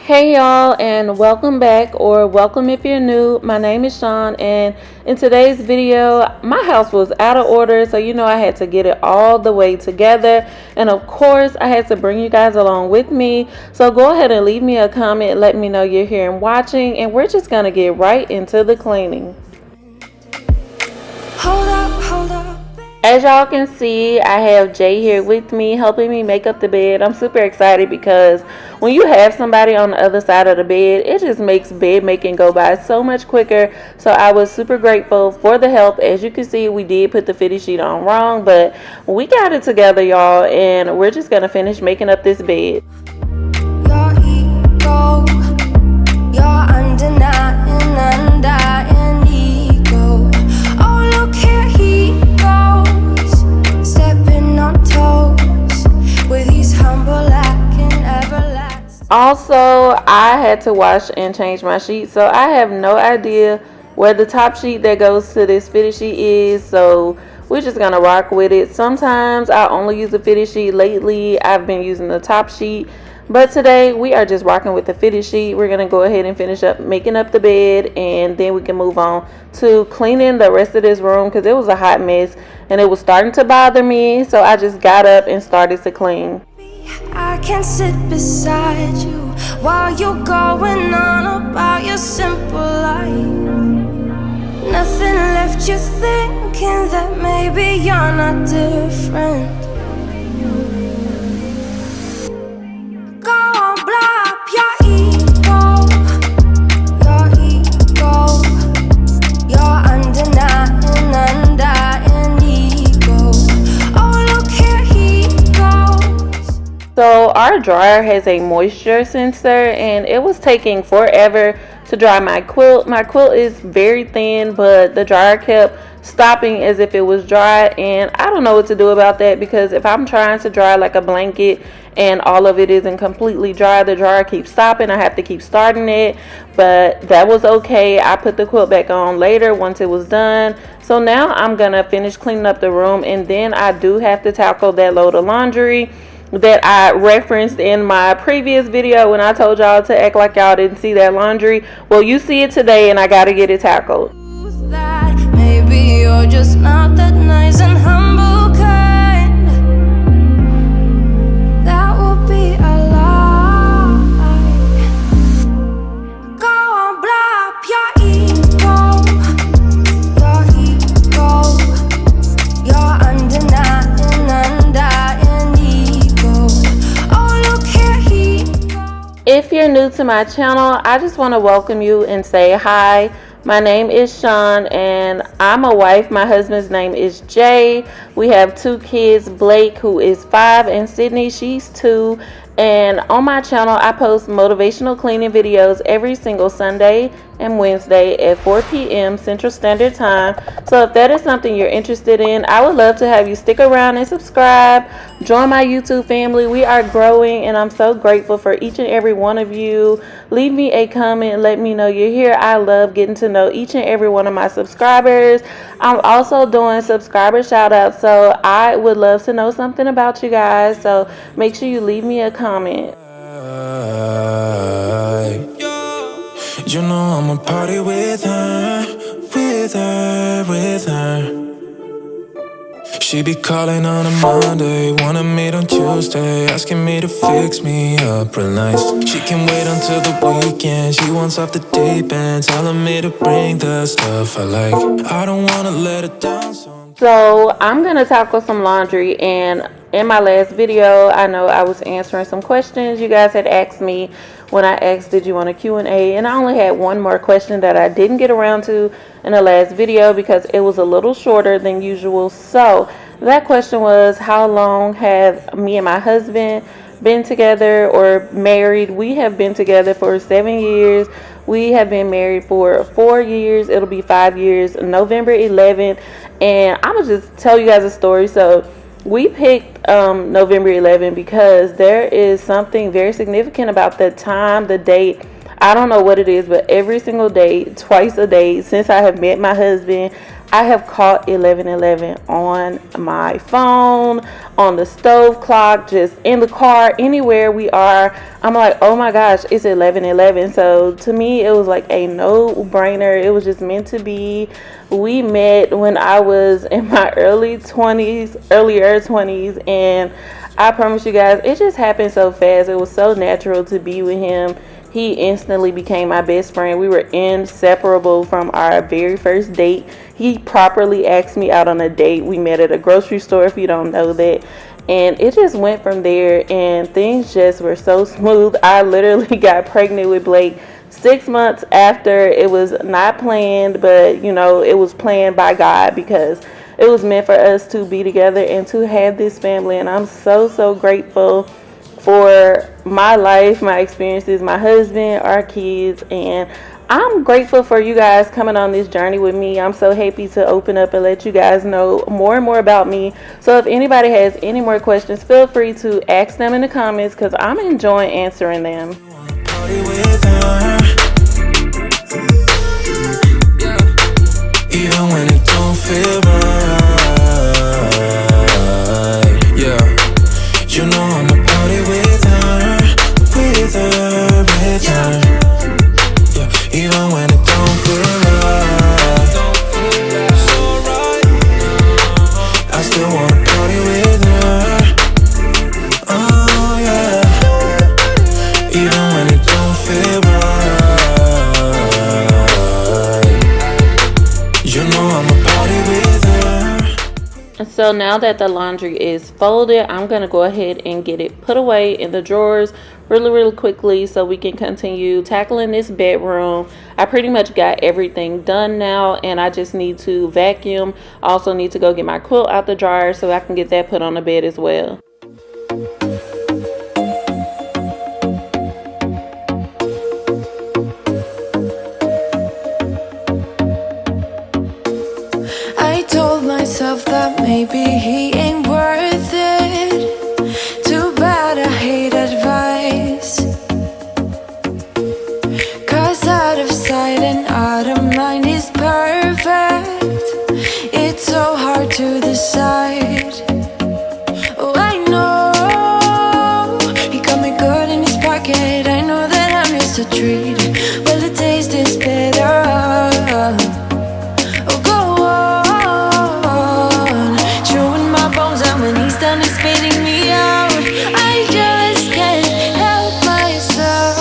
Hey y'all, and welcome back, or welcome if you're new. My name is Shan, and in today's video my house was out of order, so I had to get it all the way together, and of course I had to bring you guys along with me. So go ahead and leave me a comment, let me know you're here and watching, and we're just gonna get right into the cleaning. Hold up. As y'all can see, I have Jay here with me helping me make up the bed. I'm super excited because when you have somebody on the other side of the bed, it just makes bed making go by so much quicker. So I was super grateful for the help. As you can see, we did put the fitted sheet on wrong, but we got it together, y'all, and we're just gonna finish making up this bed. Your ego, your undying ego. Oh, look here he goes, stepping on toes with his humble and everlasting. Also, I had to wash and change my sheet, so I have no idea where the top sheet that goes to this fitted sheet is, so we're just gonna rock with it. Sometimes I only use the fitted sheet. Lately I've been using the top sheet, but today we are just rocking with the fitted sheet. We're gonna go ahead and finish up making up the bed, and then we can move on to cleaning the rest of this room because it was a hot mess and it was starting to bother me, so I just got up and started to clean. I can sit beside you while you're going on about your simple life. Nothing left you thinking that maybe you're not different. Go on, blow up your ego, your undying ego. Oh, look here he goes. So our dryer has a moisture sensor, and it was taking forever to dry my quilt. My quilt is very thin, but the dryer kept stopping as if it was dry, and I don't know what to do about that, because if I'm trying to dry like a blanket and all of it isn't completely dry, the dryer keeps stopping. I have to keep starting it, but that was okay. I put the quilt back on later once it was done. So now I'm gonna finish cleaning up the room, and then I do have to tackle that load of laundry that I referenced in my previous video when I told y'all to act like y'all didn't see that laundry. Well, you see it today, and I gotta get it tackled. Maybe you're just not that nice and humble kind. That would be a lie. Go on, blow up your ego, your undying ego. Oh, look here he goes. If you're new to my channel, I just want to welcome you and say hi. My name is Shan, and I'm a wife. My husband's name is Jay. We have 2 kids, Blake, who is 5, and Sydney, she's 2. And on my channel, I post motivational cleaning videos every single Sunday and Wednesday at 4 p.m. Central Standard Time. So if that is something you're interested in, I would love to have you stick around and subscribe. Join my YouTube family. We are growing, and I'm so grateful for each and every one of you. Leave me a comment. Let me know you're here. I love getting to know each and every one of my subscribers. I'm also doing subscriber shout outs, so I would love to know something about you guys. So make sure you leave me a comment. You know I'ma party with her. She be calling on a Monday, wanna meet on Tuesday, asking me to fix me up real nice. She can wait until the weekend, she wants off the deep end, telling me to bring the stuff I like. I don't wanna let her down. So I'm gonna tackle some laundry, and in my last video, I know I was answering some questions you guys had asked me when I asked did you want a Q&A, and I only had one more question that I didn't get around to in the last video because it was a little shorter than usual. So that question was, how long have me and my husband been together or married? We have been together for 7 years. We have been married for 4 years. It'll be 5 years, November 11th. And I'm gonna just tell you guys a story. So we picked November 11th because there is something very significant about the time, the date. I don't know what it is, but every single day, twice a day since I have met my husband, I have caught 11:11 on my phone, on the stove clock, just in the car, anywhere we are. I'm like, oh my gosh, it's 11:11. So to me, it was like a no-brainer. It was just meant to be. We met when I was in my earlier 20s, and I promise you guys, it just happened so fast. It was so natural to be with him. He instantly became my best friend. We were inseparable from our very first date. He properly asked me out on a date. We met at a grocery store, if you don't know that. And it just went from there, and things just were so smooth. I literally got pregnant with Blake 6 months after. It was not planned, but it was planned by God, because it was meant for us to be together and to have this family. And I'm so, so grateful for my life, my experiences, my husband, our kids, and I'm grateful for you guys coming on this journey with me. I'm so happy to open up and let you guys know more and more about me. So if anybody has any more questions, feel free to ask them in the comments, because I'm enjoying answering them. Even when it don't feel right, yeah. You know I'ma party with her, with her, with her. Yeah, even when it don't feel right, I still wanna party with her. Oh yeah. Even when it don't feel right, you know I'ma party with her. So now that the laundry is folded, I'm going to go ahead and get it put away in the drawers really quickly so we can continue tackling this bedroom. I pretty much got everything done now, and I just need to vacuum. I also need to go get my quilt out the dryer so I can get that put on the bed as well. I told myself that maybe he ain't worth it. Too bad I hate advice. 'Cause out of sight and out of mind is perfect. It's so hard to decide. Oh, I know he got me good in his pocket. I know that I missed a treat. Well, the taste is better. Oh, go on, chewing my bones out when he's done is spitting me out. I just can't help myself.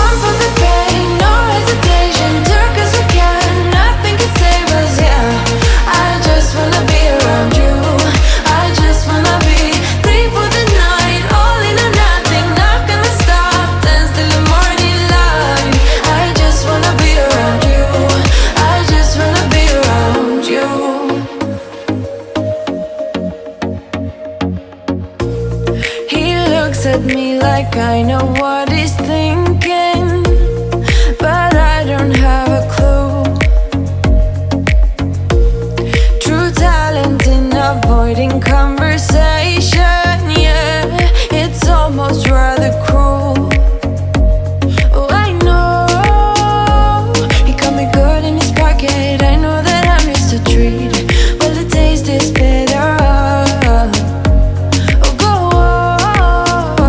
One for the pain, no hesitation. Took us again, nothing can save us, yeah. I just wanna be around you. I just wanna be free for the night. All in or nothing, not gonna stop. Dance till the morning light. I just wanna be around you. I just wanna be around you. He looks at me like I know what he's thinking, but I don't have a clue. True talent in avoiding conversation, yeah. It's almost rather cruel. Oh, I know he got me good in his pocket. I know that I missed a treat. Well, the taste is better. Oh, go on,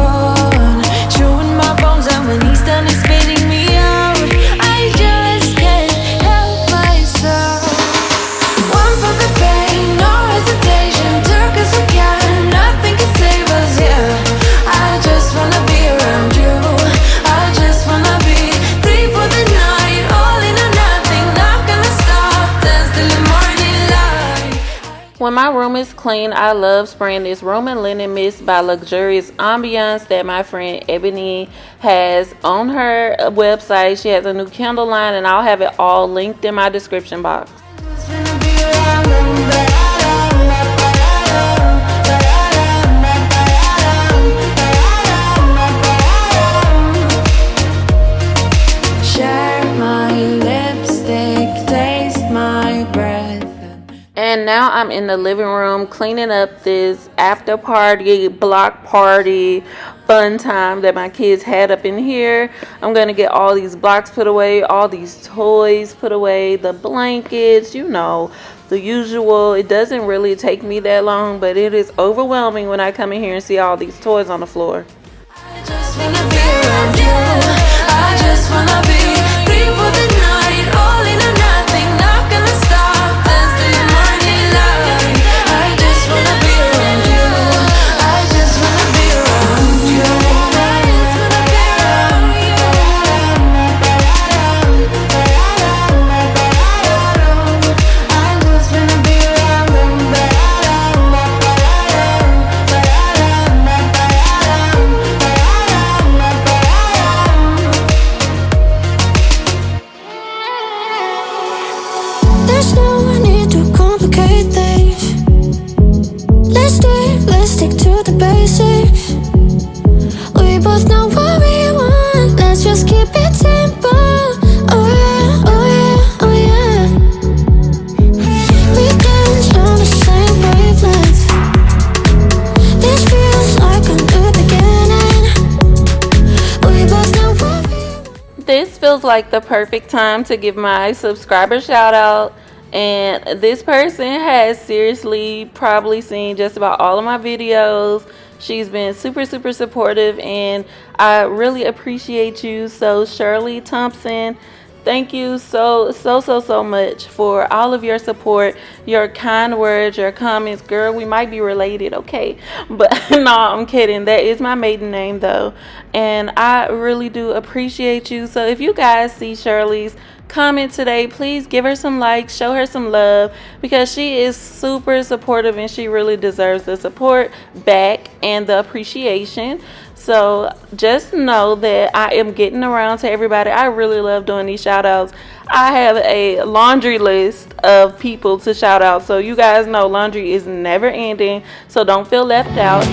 chewing my bones out when he's done is spitting me out. I just can't help myself. One for the pain, no hesitation. Took us again, nothing can save us, yeah. I just wanna be around you. I just wanna be free for the night. All in or nothing, not gonna stop. Dance till the morning light. When my room is clean, I love spraying this room and linen mist by Luxurious Ambience that my friend Ebony has on her website. She has a new candle line, and I'll have it all linked in my description box. Just wanna be around you. Share my lipstick, taste my breath. And now I'm in the living room cleaning up this after party, block party fun time that my kids had up in here. I'm going to get all these blocks put away, all these toys put away, the blankets, you know, the usual. It doesn't really take me that long, but it is overwhelming when I come in here and see all these toys on the floor. I just wanna be around you. I just wanna be free for the night, all in or nothing, not gonna stop, dance till the morning light. I just wanna be around you. I just wanna be around you. I just wanna be around you. I just wanna be around you. There's no need to complicate things. Let's stick to the basics. We both know what we want. Let's just keep it simple. Oh yeah, oh yeah, oh yeah. We dance on the same wavelength. This feels like a new beginning. We both know what we want. This feels like the perfect time to give my subscriber shout out. And this person has seriously probably seen just about all of my videos. She's been super supportive, and I really appreciate you. So Shirley Thompson, thank you so much for all of your support, your kind words, your comments. Girl, we might be related, okay? But no, I'm kidding. That is my maiden name though, and I really do appreciate you. So if you guys see Shirley's comment today, please give her some likes, show her some love, because she is super supportive and she really deserves the support back and the appreciation. So just know that I am getting around to everybody. I really love doing these shout outs. I have a laundry list of people to shout out, so you guys know laundry is never ending, so don't feel left out.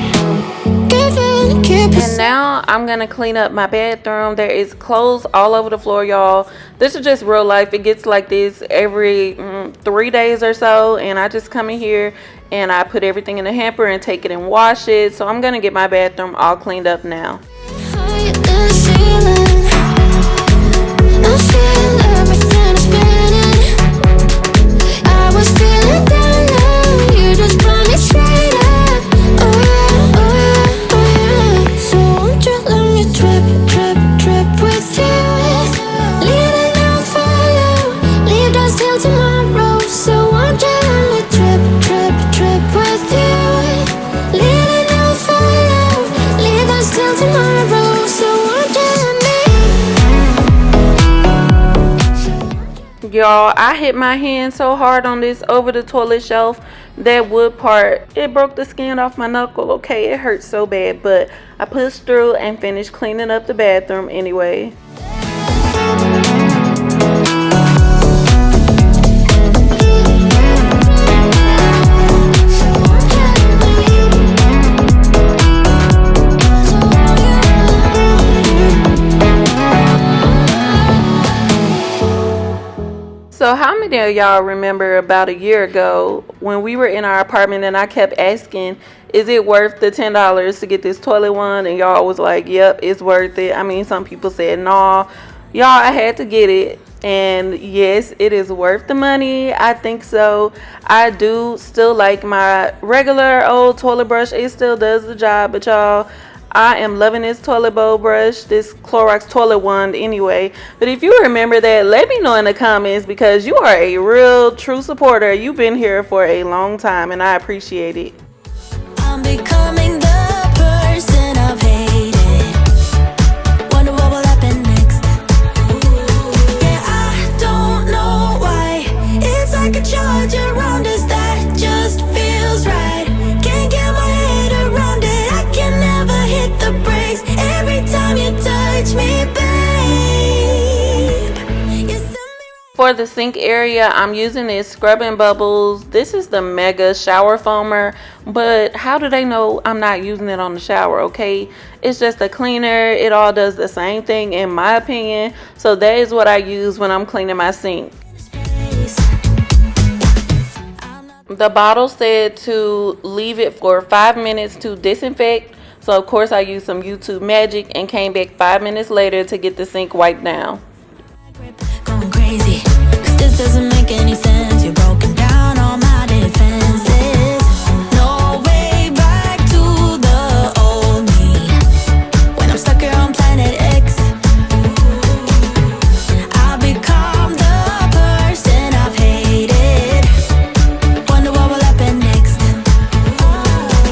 And now I'm gonna clean up my bathroom. There is clothes all over the floor, y'all. This is just real life. It gets like this every 3 days or so, and I just come in here and I put everything in a hamper and take it and wash it. So I'm gonna get my bathroom all cleaned up now. Y'all, I hit my hand so hard on this over the toilet shelf, that wood part, it broke the skin off my knuckle. Okay, it hurt so bad, but I pushed through and finished cleaning up the bathroom anyway. So how many of y'all remember about a year ago when we were in our apartment and I kept asking, is it worth the $10 to get this toilet one? And y'all was like, yep, it's worth it. I mean, some people said, no. Y'all, I had to get it. And yes, it is worth the money. I think so. I do still like my regular old toilet brush. It still does the job. But y'all, I am loving this toilet bowl brush, this Clorox toilet wand anyway. But if you remember that, let me know in the comments, because you are a real true supporter. You've been here for a long time and I appreciate it. I'm becoming the person I've hated. Wonder what will happen next. Yeah, I don't know why. It's like a charge around us that just feels right. Can't get my head around it. I can never hit the brakes every time you touch me, babe. You send me For the sink area, I'm using this Scrub and Bubbles. This is the Mega Shower Foamer, but how do they know I'm not using it on the shower, okay? It's just a cleaner. It all does the same thing in my opinion. So that is what I use when I'm cleaning my sink. space. The bottle said to leave it for 5 minutes to disinfect, So of course I used some YouTube magic and came back 5 minutes later to get the sink wiped down. Going crazy, 'cause this doesn't make any sense. You're broken down all my defenses. No way back to the old me. When I'm stuck here on planet X, I'll become the person I've hated. Wonder what will happen next.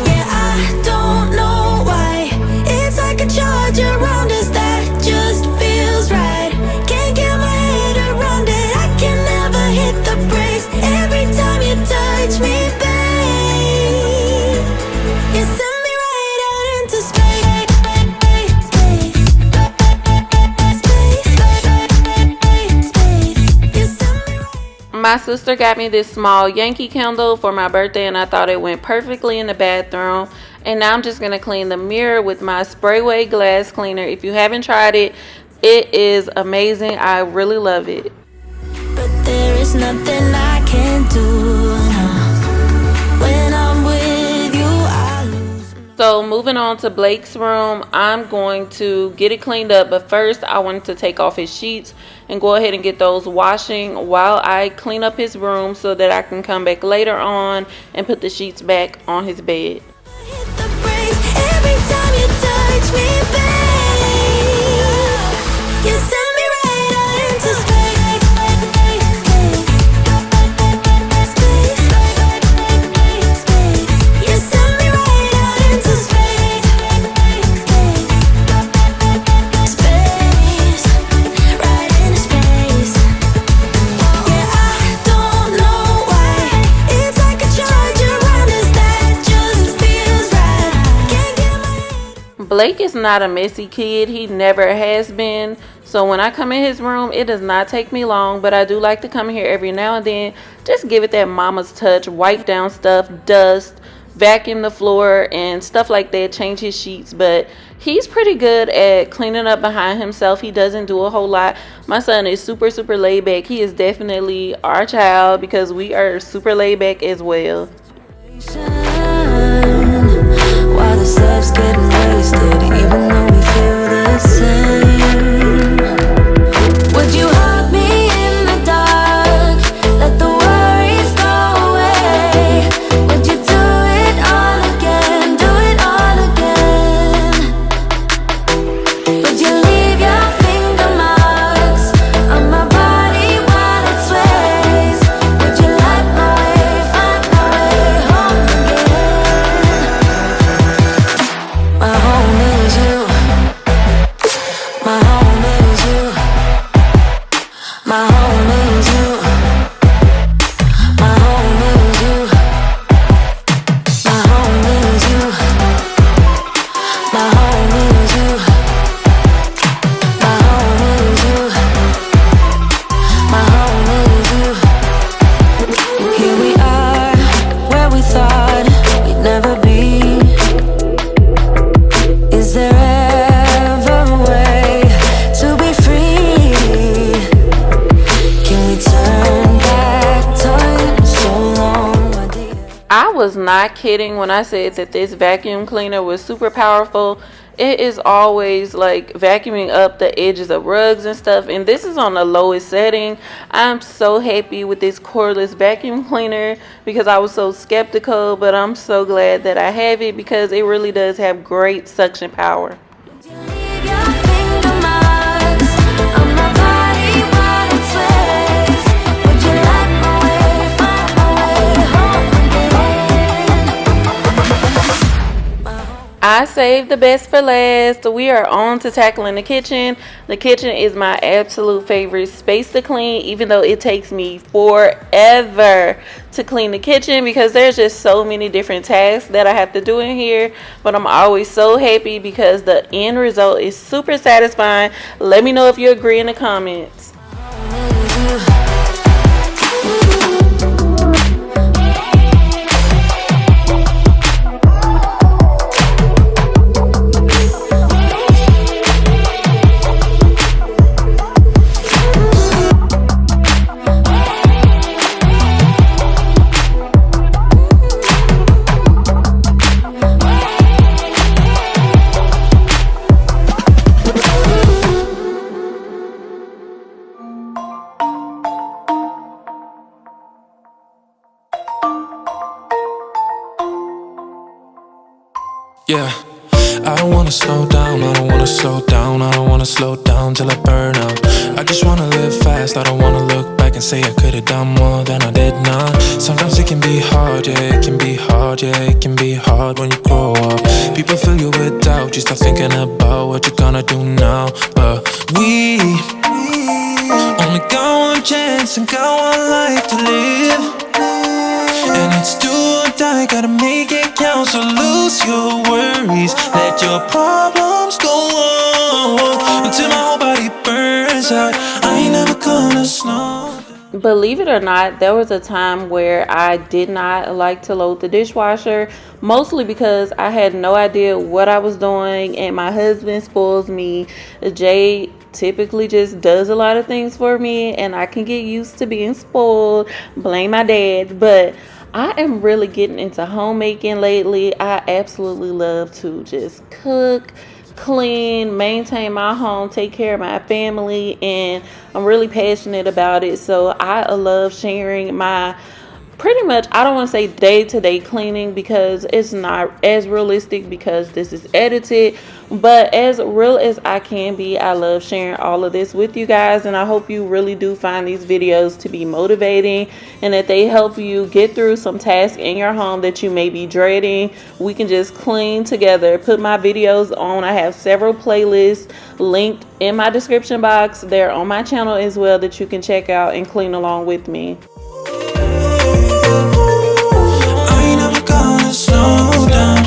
Yeah, I don't know why. It's like a charge around us that just feels right. Can't get my head around it. I can never hit the brakes. Every time you touch me, babe, you send me right out into space. You send me right. My sister got me this small Yankee candle for my birthday and I thought it went perfectly in the bathroom. And now I'm just going to clean the mirror with my Sprayway glass cleaner. If you haven't tried it, it is amazing. I really love it. But there is nothing I can do. No. When I'm with you, I lose. So moving on to Blake's room, I'm going to get it cleaned up. But first I wanted to take off his sheets and go ahead and get those washing while I clean up his room so that I can come back later on and put the sheets back on his bed. Hit the brakes every time you touch me, babe. You send me right out into space. You send me right out into space. Space, right into space. Yeah, I don't know why. It's like a charge around us that just feels right. Can't get my head. Blake is not a messy kid. He never has been. So when I come in his room, it does not take me long. But I do like to come here every now and then. Just give it that mama's touch. Wipe down stuff, dust, vacuum the floor, and stuff like that. Change his sheets. But he's pretty good at cleaning up behind himself. He doesn't do a whole lot. My son is super, super laid back. He is definitely our child because we are super laid back as well. While the steps getting wasted, even though we feel the same. Would you hug me in the dark? Let the worries go away. Would you do it all again? Do it all again? Would you leave your finger marks on my body while it sways? Would you light my way, find my way home again? My home is you. My home is you. My home is you. My home is you. My home is you. My home is you. My home is you. My home is you. Here we are, where we thought we'd never be. Is there ever a way to be free? Can we turn back time so long, my dear? I was not kidding when I said that this vacuum cleaner was super powerful. It is always like vacuuming up the edges of rugs and stuff, and this is on the lowest setting. I'm so happy with this cordless vacuum cleaner because I was so skeptical, but I'm so glad that I have it because it really does have great suction power. Would you leave your finger marks on my body while it sways? Would you light my way, find my way home again? I saved the best for last. We are on to tackling the kitchen. The kitchen is my absolute favorite space to clean, even though it takes me forever to clean the kitchen because there's just so many different tasks that I have to do in here. But I'm always so happy because the end result is super satisfying. Let me know if you agree in the comments. Yeah, I don't wanna slow down, I don't wanna slow down, I don't wanna slow down till I burn out. I just wanna live fast, I don't wanna look back and say I could've done more than I did now. Sometimes it can be hard, yeah, it can be hard, yeah, it can be hard when you grow up. People fill you with doubt, you start thinking about what you're gonna do now. But we only got one chance and got one life to live. And it's do or die, gotta make it count. So lose your worries, let your problems go on until my whole body burns out. I ain't never gonna slow. Believe it or not, there was a time where I did not like to load the dishwasher, mostly because I had no idea what I was doing, and my husband spoils me. Jay typically just does a lot of things for me, and I can get used to being spoiled. Blame my dad. But I am really getting into homemaking lately. I absolutely love to just cook, clean, maintain my home, take care of my family, and I'm really passionate about it. So I love sharing my pretty much, I don't want to say day-to-day cleaning because it's not as realistic because this is edited, but as real as I can be, I love sharing all of this with you guys, and I hope you really do find these videos to be motivating and that they help you get through some tasks in your home that you may be dreading. We can just clean together. Put my videos on. I have several playlists linked in my description box. They're on my channel as well that you can check out and clean along with me. Slow down.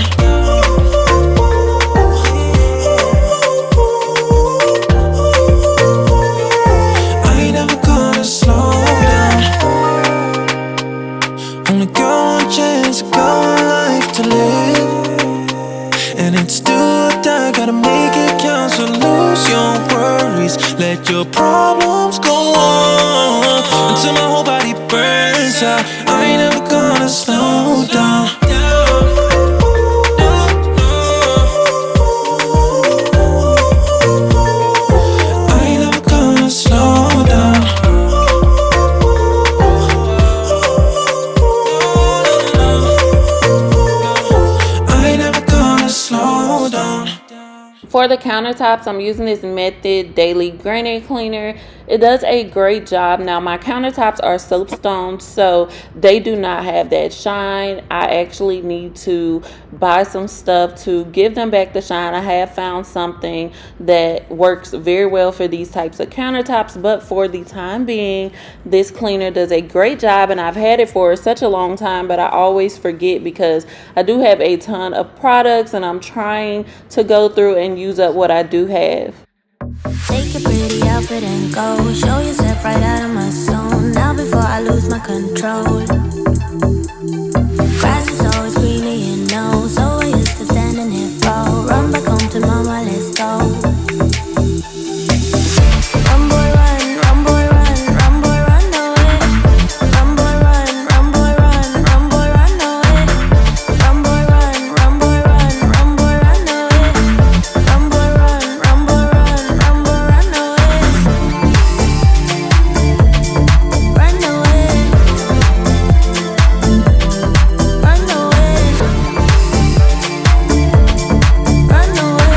I ain't never gonna slow down. Only got one chance, got one life to live. And it's do or die, gotta make it count. So lose your worries, let your problems go on until my whole body burns out. I ain't never gonna slow down. For the countertops, I'm using this Method Daily Granite Cleaner. It does a great job. Now, my countertops are soapstone, so they do not have that shine. I actually need to buy some stuff to give them back the shine. I have found something that works very well for these types of countertops, but for the time being, this cleaner does a great job, and I've had it for such a long time, but I always forget because I do have a ton of products, and I'm trying to go through and use up what I do have. Take your pretty outfit and go. Show yourself right out of my zone. Now before I lose my control. Grass is always greener, you know. So I used to stand in it fall. Run back home to mama, let's go. Run boy run, run boy run, run boy run away. Run boy run, run boy run, run boy run away. Run boy run, run boy run, run boy run away. Run boy run, run boy run, run boy run away. Run away. Run away. Run away.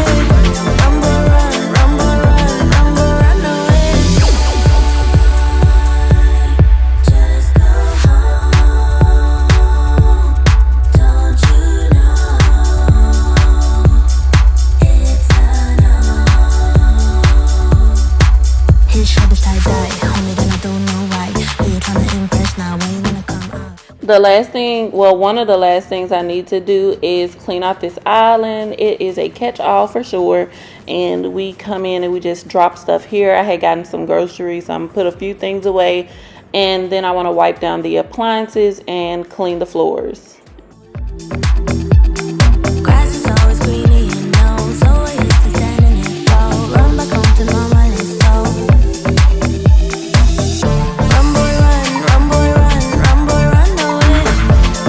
Run boy run, run boy run, run boy run away. Just go home. Don't you know it's a no? His shoulders tie dye, homie, then I don't know why. Who you tryna impress now? Why you wanna come out? The last thing, well, one of the last things I need to do is clean out this island. It is a catch-all for sure, and we come in and we just drop stuff here. I had gotten some groceries, so I'm gonna put a few things away, and then I want to wipe down the appliances and clean the floors. Grass is always greener, you know. So I used to stand in it fall. Run back home to mama, let's go. Run boy run, run boy run, run boy run away.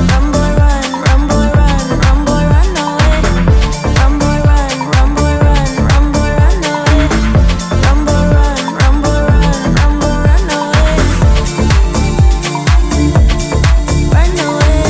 Run boy run, run boy run, run boy run away. Run boy run, run boy run, run boy run away. Run boy run, run boy run, run boy run away. Run away.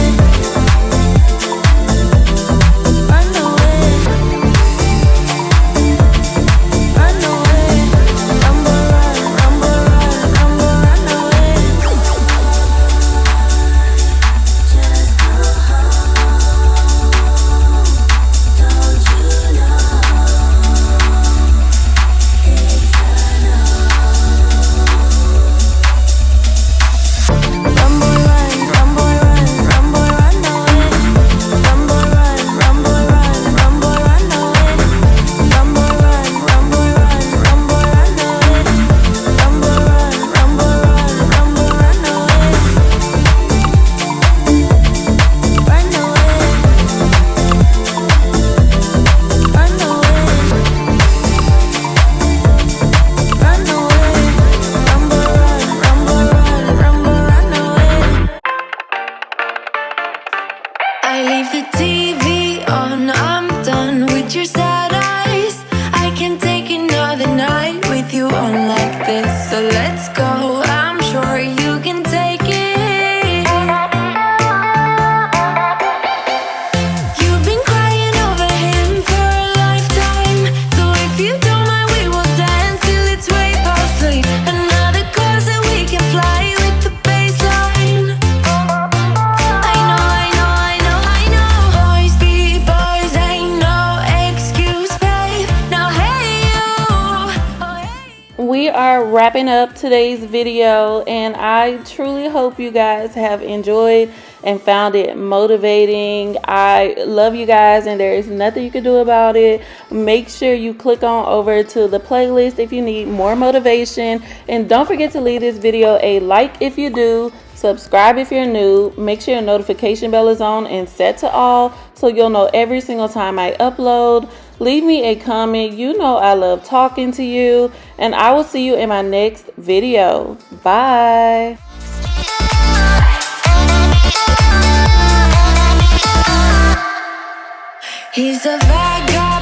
this, so let's go. I'm sure you can take it. You've been crying over him for a lifetime, so if you don't mind, we will dance till it's way past late. Another course that we can fly with the baseline. I know. Boys be boys, ain't no excuse, babe. Now hey you, oh hey. We are wrapping up today's video, and I truly hope you guys have enjoyed and found it motivating. I love you guys, and there is nothing you can do about it. Make sure you click on over to the playlist if you need more motivation, and don't forget to leave this video a like if you do, subscribe if you're new, make sure your notification bell is on and set to all so you'll know every single time I upload. Leave me a comment. You know I love talking to you, and I will see you in my next video. Bye. He's a bad guy.